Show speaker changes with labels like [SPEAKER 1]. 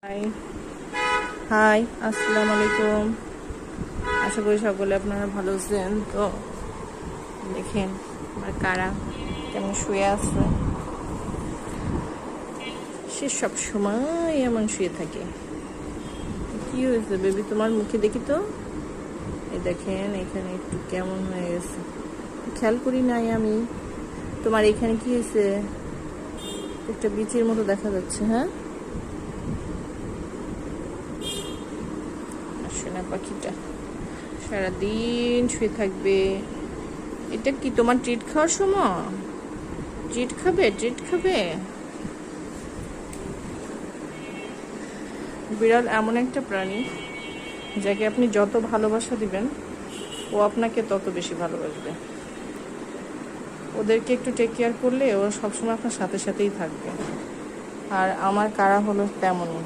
[SPEAKER 1] High high, আসসালামু আলাইকুম। আশা করি সকলে আপনারা ভালো আছেন। তো দেখেন আমার কারা কেমন শুয়ে আছে। সে সব সময় এমন শুয়ে থাকে। কি হয়েছে বেবি, তোমার মুখে দেখি তো। এই দেখেন এখানে একটু কেমন হয়ে গেছে, খেয়াল করি নাই আমি। তোমার এখানে কি হয়েছে? একটা বিচির মতো দেখা যাচ্ছে। হ্যাঁ, সোনা পাখিটা সারাদিন শুয়ে থাকবে। এটা কি তোমার ট্রিট খাওয়ার সময়? ট্রিট খাবে, ট্রিট খাবে। বিড়াল এমন একটা প্রাণী যাকে আপনি যত ভালোবাসা দিবেন ও আপনাকে তত বেশি ভালোবাসবে। ওদেরকে একটু টেক কেয়ার করলে ও সবসময় আপনার সাথে সাথেই থাকবে। আর আমার কারা হলো তেমনই।